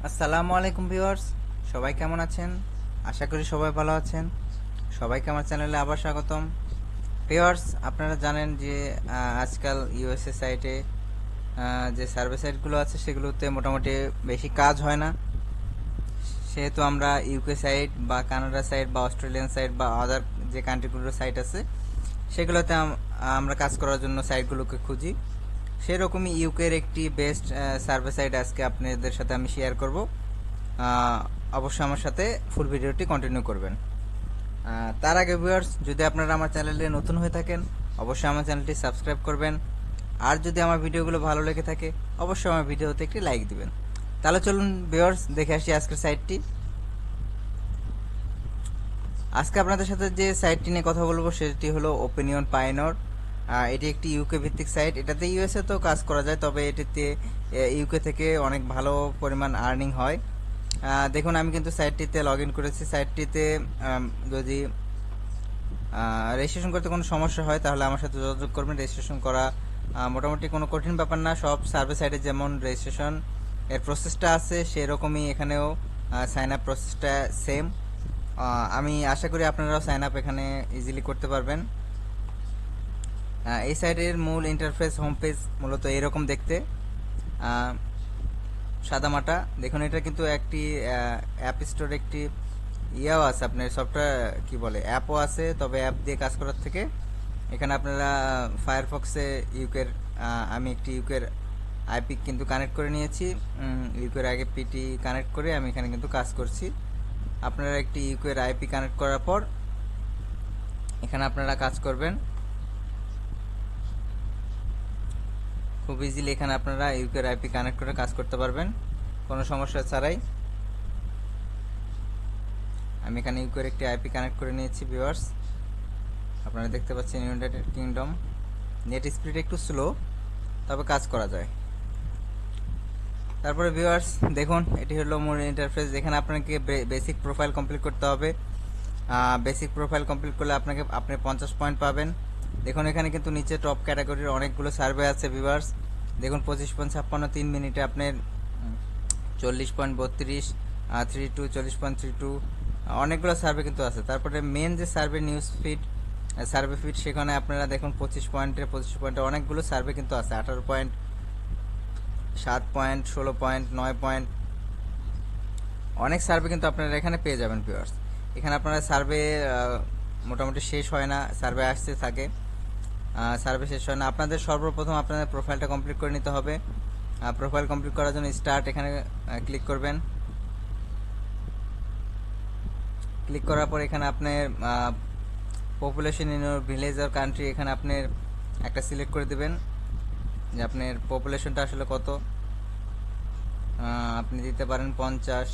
আসসালামু আলাইকুম ভিউয়ার্স, সবাই কেমন আছেন? আশা করি সবাই ভালো আছেন। সবাইকে আমার চ্যানেলে আবার স্বাগতম। ভিউয়ার্স, আপনারা জানেন যে আজকাল ইউএসএ সাইটে যে সার্ভে সাইটগুলো আছে সেগুলোতে মোটামুটি বেশি কাজ হয় না। সেহেতু আমরা ইউকে সাইট বা কানাডা সাইট বা অস্ট্রেলিয়ান সাইট বা আদার যে কান্ট্রিগুলোর সাইট আছে সেগুলোতে আমরা কাজ করার জন্য সাইটগুলোকে খুঁজি। সেরকমই ইউকের একটি বেস্ট সার্ভে সাইট আজকে আপনাদের সাথে আমি শেয়ার করব। অবশ্যই আমার সাথে ফুল ভিডিওটি কন্টিনিউ করবেন। তার আগে ভিউয়ার্স, যদি আপনারা আমার চ্যানেলে নতুন হয়ে থাকেন অবশ্যই আমার চ্যানেলটি সাবস্ক্রাইব করবেন। আর যদি আমার ভিডিওগুলো ভালো লেগে থাকে অবশ্যই আমার ভিডিওতে একটি লাইক দিবেন। তাহলে চলুন ভিউয়ার্স, দেখে আসি আজকের সাইটটি। আজকে আপনাদের সাথে যে সাইটটি নিয়ে কথা বলবো সেটি হলো ওপিনিয়ন পাইনর। এটি একটি ইউকে ভিত্তিক সাইট। এটাতে ইউএসএ তো কাজ করা যায়, তবে এটিতে ইউকে থেকে অনেক ভালো পরিমাণ আর্নিং হয়। দেখুন, আমি কিন্তু সাইটটিতে লগ ইন করেছি। সাইটটিতে যদি রেজিস্ট্রেশন করতে কোনো সমস্যা হয় তাহলে আমার সাথে যোগাযোগ করবেন। রেজিস্ট্রেশন করা মোটামুটি কোনো কঠিন ব্যাপার না। সব সার্ভে সাইটে যেমন রেজিস্ট্রেশন এর প্রসেসটা আছে সেরকমই এখানেও সাইন আপ প্রসেসটা সেম। আমি আশা করি আপনারাও সাইন আপ এখানে ইজিলি করতে পারবেন। এই সাইটের মূল ইন্টারফেস হোম পেজ মূলত এরকম দেখতে, সাদামাটা। দেখুন, এটা কিন্তু একটি অ্যাপ স্টোর, একটি ইয়াও আছে, আপনার সফটওয়্যার কি বলে অ্যাপও আছে। তবে অ্যাপ দিয়ে কাজ করার থেকে এখানে আপনারা ফায়ারফক্সে ইউকের আমি একটি ইউকের আইপি কিন্তু কানেক্ট করে নিয়েছি। ইউকের আগে পিটি কানেক্ট করে আমি এখানে কিন্তু কাজ করছি। আপনারা একটি ইউকের আইপি কানেক্ট করার পর এখানে আপনারা কাজ করবেন খুব ইজিলি। এখানে আপনারা ইউকের আইপি কানেক্ট করে কাজ করতে পারবেন কোনো সমস্যা ছাড়াই। আমি এখানে ইউকের একটি আইপি কানেক্ট করে নিয়েছি ভিউয়ার্স। আপনারা দেখতে পাচ্ছেন ইউনাইটেড কিংডম। নেট স্পিড একটু স্লো, তবে কাজ করা যায়। তারপরে ভিউয়ার্স দেখুন, এটি হলো মূল ইন্টারফেস। এখানে আপনাকে বেসিক প্রোফাইল কমপ্লিট করতে হবে। বেসিক প্রোফাইল কমপ্লিট করলে আপনি 50 পয়েন্ট পাবেন। দেখুন, এখানে কিন্তু নিচে টপ ক্যাটাগরির অনেকগুলো সার্ভে আছে ভিউয়ার্স। দেখুন, 25.56 3 মিনিটে আপনার 40.32 32 40.32 অনেকগুলো সার্ভে কিন্তু আছে। তারপরে মেন যে survey news feed survey feed, সেখানে আপনারা দেখুন 25 পয়েন্টে অনেকগুলো সার্ভে কিন্তু আছে। 18 পয়েন্ট, 7 পয়েন্ট, 16 পয়েন্ট, 9 পয়েন্ট, অনেক সার্ভে কিন্তু আপনারা এখানে পেয়ে যাবেন ভিউয়ার্স। এখানে আপনারা সার্ভে মোটামুটি শেষ হয় না, সার্ভে আসতে থাকে, সার্ভে শেষ হয় না। আপনাদের সর্বপ্রথম আপনাদের প্রোফাইলটা কমপ্লিট করে নিতে হবে। প্রোফাইল কমপ্লিট করার জন্য স্টার্ট এখানে ক্লিক করবেন। ক্লিক করার পর এখানে আপনার পপুলেশন ইন ইউর ভিলেজ আর কান্ট্রি এখানে আপনার একটা সিলেক্ট করে দেবেন যে আপনার পপুলেশনটা আসলে কত। আপনি দিতে পারেন 50।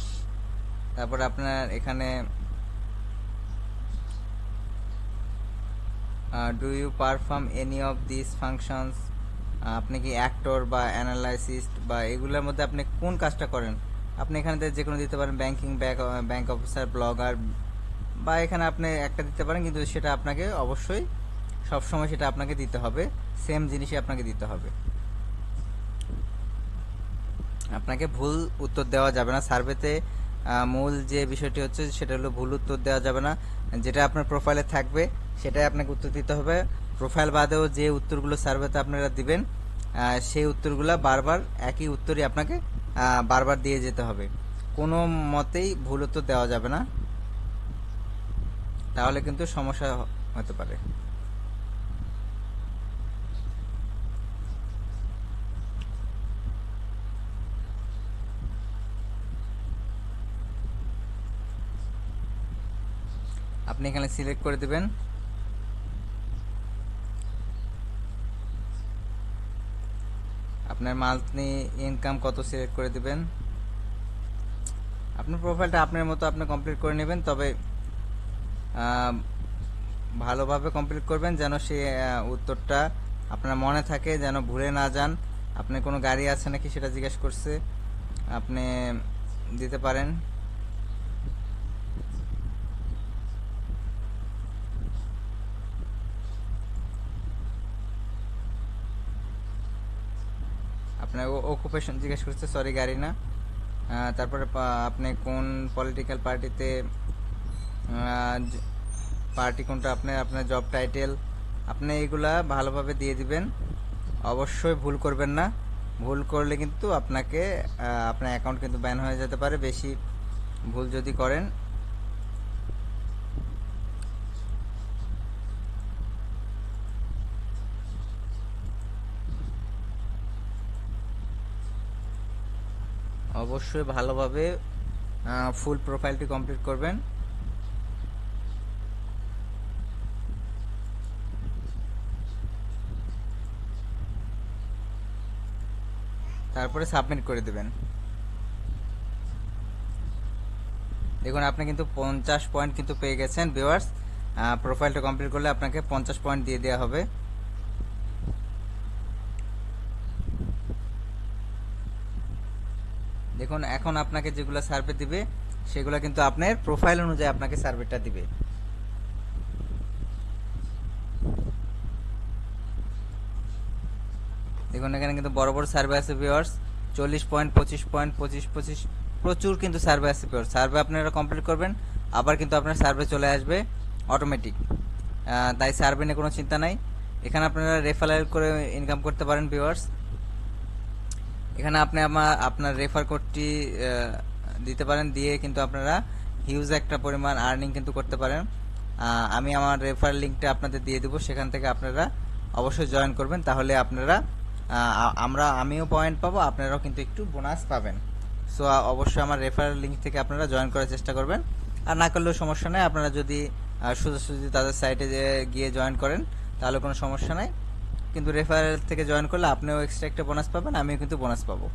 তারপর আপনার এখানে do you perform any of this functions, আপনি কি অ্যাক্টর বা অ্যানালাইসিস্ট বা এগুলোর মধ্যে আপনি কোন কাজটা করেন। আপনি এখানে যে কোনো দিতে পারেন, ব্যাংকিং, ব্যাংক অফিসার, ব্লগার, বা এখানে আপনি একটা দিতে পারেন, কিন্তু সেটা আপনাকে অবশ্যই সবসময় সেটা আপনাকে দিতে হবে, সেম জিনিসই আপনাকে দিতে হবে। আপনাকে ভুল উত্তর দেওয়া যাবে না সার্ভেতে। মূল যে বিষয়টি হচ্ছে সেটা হলো ভুল উত্তর দেওয়া যাবে না। যেটা আপনার প্রোফাইলে থাকবে সেটাই আপনাকে উত্তর দিতে হবে। প্রোফাইল বাদেও যে উত্তরগুলো সার্ভেতে আপনারা দিবেন সেই উত্তরগুলো বারবার একই উত্তরই আপনাকে বারবার দিয়ে যেতে হবে। কোনো মতেই ভুল উত্তর দেওয়া যাবে না, তাহলে কিন্তু সমস্যা হতে পারে। আপনি এখানে সিলেক্ট করে দিবেন। আপনার মান্থলি ইনকাম কত সিলেক্ট করে দিবেন। আপনার প্রোফাইলটা আপনার মতো আপনি কমপ্লিট করে নেবেন, তবে ভালোভাবে কমপ্লিট করবেন যেন সে উত্তরটা আপনার মনে থাকে, যেন ভুলে না যান। আপনার কোনো গাড়ি আছে নাকি সেটা জিজ্ঞেস করছে, আপনি দিতে পারেন। আপনার অকুপেশন জিজ্ঞেস করছে, সরি গাড়ি না। তারপরে আপনি কোন পলিটিক্যাল পার্টিতে, পার্টি কোনটা, আপনার আপনার জব টাইটেল, আপনি এগুলা ভালোভাবে দিয়ে দিবেন। অবশ্যই ভুল করবেন না। ভুল করলে কিন্তু আপনাকে আপনার অ্যাকাউন্ট কিন্তু ব্যান হয়ে যেতে পারে বেশি ভুল যদি করেন। অবশ্যই ভালোভাবে ফুল প্রোফাইলটি কমপ্লিট করবেন। তারপরে সাবমিট করে দেবেন। দেখুন আপনি কিন্তু 50 পয়েন্ট কিন্তু পেয়ে গেছেন ভিউয়ার্স। প্রোফাইলটা কমপ্লিট করলে আপনাকে 50 পয়েন্ট দিয়ে দেওয়া হবে। দেখুন এখন আপনাকে যেগুলো সার্ভে দিবে সেগুলো কিন্তু আপনার প্রোফাইল অনুযায়ী আপনাকে সার্ভেটা দিবে। দেখুন এখানে কিন্তু বড় বড় সার্ভে আছে ভিউয়ার্স, 40 পয়েন্ট, 25 পয়েন্ট, 25 প্রচুর কিন্তু সার্ভে আছে ভিউয়ার্স। সার্ভে আপনারা কমপ্লিট করবেন, আবার কিন্তু আপনার সার্ভে চলে আসবে অটোমেটিক। তাই সার্ভে নিয়ে কোনো চিন্তা নাই। এখানে আপনারা রেফারেল করে ইনকাম করতে পারেন ভিউয়ার্স। এখানে আপনি আপনার রেফার কোডটি দিতে পারেন, দিয়ে কিন্তু আপনারা হিউজ একটা পরিমাণ আর্নিং কিন্তু করতে পারেন। আমি আমার রেফার লিঙ্কটা আপনাদের দিয়ে দেবো, সেখান থেকে আপনারা অবশ্যই জয়েন করবেন। তাহলে আপনারা আমিও পয়েন্ট পাবো, আপনারাও কিন্তু একটু বোনাস পাবেন। সো অবশ্যই আমার রেফারেল লিঙ্ক থেকে আপনারা জয়েন করার চেষ্টা করবেন। আর না করলেও সমস্যা নেই, আপনারা যদি সোজাসুজি তাদের সাইটে গিয়ে জয়েন করেন তাহলে কোনো সমস্যা নাই। কিন্তু রেফারেল থেকে জয়েন করলে আপনিও এক্সট্রা একটা বোনাস পাবেন, আমিও কিন্তু বোনাস পাবো।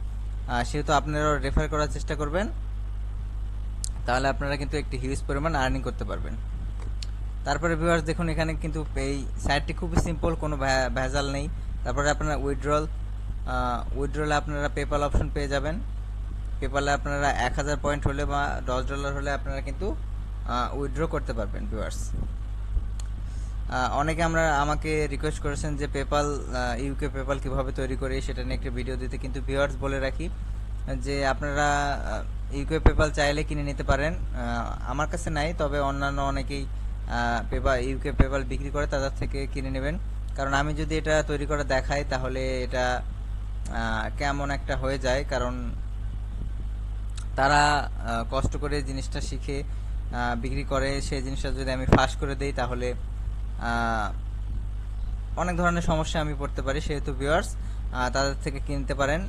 সেহেতু আপনারাও রেফার করার চেষ্টা করবেন, তাহলে আপনারা কিন্তু একটি হিউজ পরিমাণ আর্নিং করতে পারবেন। তারপরে ভিউয়ার্স দেখুন এখানে কিন্তু এই সাইটটি খুবই সিম্পল, কোনো ভেজাল নেই। তারপরে আপনারা উইথড্রলে আপনারা পেপাল অপশন পেয়ে যাবেন। পেপালে আপনারা 1000 পয়েন্ট হলে বা $10 হলে আপনারা কিন্তু উইথড্র করতে পারবেন ভিউয়ার্স। অনেকে আমাকে রিকোয়েস্ট করেছেন যে ইউকে পেপাল কিভাবে তৈরি করি সেটা নিয়ে একটা ভিডিও দিতে, কিন্তু ভিউয়ার্স বলে রাখি যে আপনারা ইউকে পেপাল চাইলে কিনে নিতে পারেন। আমার কাছে নাই, তবে অন্যান্য অনেকেই ইউকে পেপাল বিক্রি করে, তাদের থেকে কিনে নেবেন। কারণ আমি যদি এটা তৈরি করে দেখাই তাহলে এটা কেমন একটা হয়ে যায়, কারণ তারা কষ্ট করে জিনিসটা শিখে বিক্রি করে, সেই জিনিসটা যদি আমি ফাঁস করে দেই তাহলে অনেক ধরনের সমস্যা আমি পড়তে পারি। সেহেতু ভিউয়ার্স তাদের থেকে কিনতে পারেন।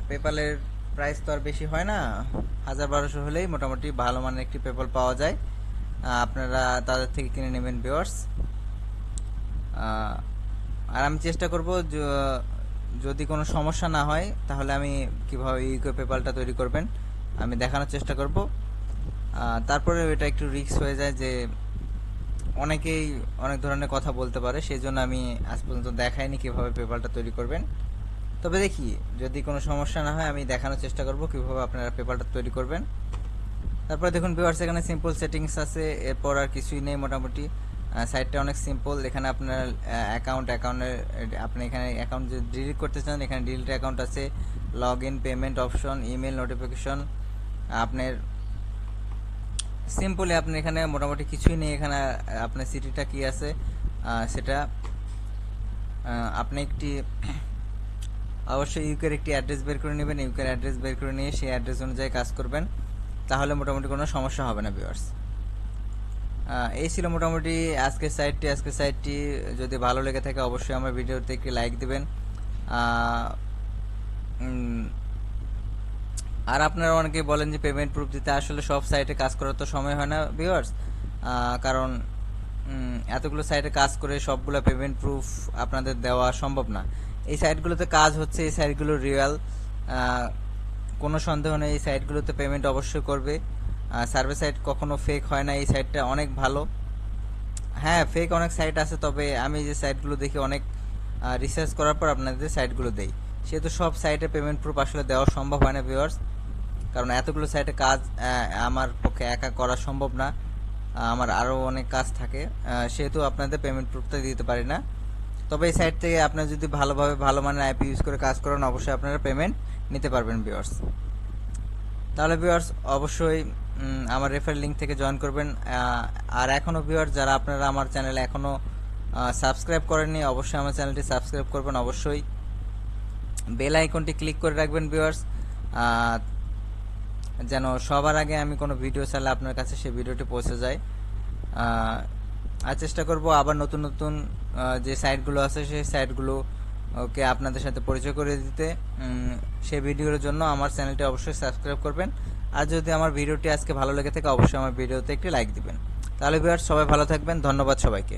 পেপালের প্রাইস তো আর বেশি হয় না, 1000-1200 হলেই মোটামুটি ভালো মানের একটি পেপাল পাওয়া যায়। আপনারা তাদের থেকে কিনে নেবেন ভিউয়ার্স। আর আমি চেষ্টা করব যদি কোনো সমস্যা না হয় তাহলে আমি কিভাবে ইউকে পেপালটা তৈরি করবেন আমি দেখানোর চেষ্টা করব। তারপরে এটা একটু রিস্ক হয়ে যায় যে অনেকেই অনেক ধরনের কথা বলতে পারে, সেই জন্য আমি আজ পর্যন্ত দেখাইনি কিভাবে পেপালটা তৈরি করবেন। তবে দেখি যদি কোনো সমস্যা না হয় আমি দেখানোর চেষ্টা করব কিভাবে আপনারা পেপালটা তৈরি করবেন। তারপরে দেখুন ভিউয়ার্স এখানে সিম্পল সেটিংস আছে, এরপর আর কিছুই নেই মোটামুটি। সাইটটা অনেক সিম্পল। এখানে আপনার অ্যাকাউন্টের আপনি এখানে অ্যাকাউন্ট যদি ডিলিট করতে চান এখানে ডিলিট অ্যাকাউন্ট আছে, log in, payment option, email notification. আপনার সিম্পলি আপনি এখানে মোটামুটি কিছুই নেই। এখানে আপনার সিটিটা কি আছে সেটা আপনি একটি অবশ্যই ইউকের একটি অ্যাড্রেস বের করে নেবেন। ইউকের অ্যাড্রেস বের করে নিয়ে সেই অ্যাড্রেস অনুযায়ী কাজ করবেন, তাহলে মোটামুটি কোনো সমস্যা হবে না ভিউয়ার্স। এই ছিল মোটামুটি আজকের সাইটটি যদি ভালো লেগে থাকে অবশ্যই আমার ভিডিওতে একটি লাইক দিবেন। আর আপনারা অনেকে বলেন যে পেমেন্ট প্রুফ দিতে, আসলে সব সাইটে কাজ করার তো সময় হয় না ভিউয়ার্স, কারণ এতগুলো সাইটে কাজ করে সবগুলো পেমেন্ট প্রুফ আপনাদের দেওয়া সম্ভব না। এই সাইটগুলোতে কাজ হচ্ছে, এই সাইটগুলো রিয়েল, কোনো সন্দেহ নেই। এই সাইটগুলোতে পেমেন্ট অবশ্যই করবে। সার্ভে সাইট কখনো ফেক হয় না, এই সাইটটা অনেক ভালো। হ্যাঁ ফেক অনেক সাইট আছে, তবে আমি যে সাইটগুলো দেখি অনেক রিসার্চ করার পর আপনাদের সাইটগুলো দেই, সেহেতু সব সাইটে পেমেন্ট প্রুফ আসলে দেওয়া সম্ভব হয় না ভিউয়ার্স, কারণ এতগুলো সাইটে কাজ আমার পক্ষে একা করা সম্ভব না, আমার আরও অনেক কাজ থাকে, সেহেতু আপনাদের পেমেন্ট প্রুফটা দিতে পারি না। তবে এই সাইট থেকে আপনারা যদি ভালোভাবে ভালো মানের আইপি ইউজ করে কাজ করেন অবশ্যই আপনারা পেমেন্ট নিতে পারবেন ভিউয়ার্স। তাহলে ভিউয়ার্স অবশ্যই আমার রেফারেল লিঙ্ক থেকে জয়েন করবেন। আর এখনও ভিউয়ার্স যারা আপনারা আমার চ্যানেলে এখনও সাবস্ক্রাইব করেননি, অবশ্যই আমার চ্যানেলটি সাবস্ক্রাইব করবেন। অবশ্যই বেল আইকনটি ক্লিক করে রাখবেন ভিউয়ার্স, যেন সবার আগে আমি কোনো ভিডিও ছাড়লে আপনার কাছে সেই ভিডিওটি পৌঁছে যায়। আর চেষ্টা করব আবার নতুন নতুন যে সাইটগুলো আছে সেই সাইটগুলো ওকে আপনাদের সাথে পরিচয় করে দিতে। সেই ভিডিওর জন্য আমার চ্যানেলটি অবশ্যই সাবস্ক্রাইব করবেন। আর যদি আমার ভিডিওটি আজকে ভালো লেগে থাকে অবশ্যই আমার ভিডিওতে একটি লাইক দিবেন। তাহলে ভিউয়ার্স সবাই ভালো থাকবেন, ধন্যবাদ সবাইকে।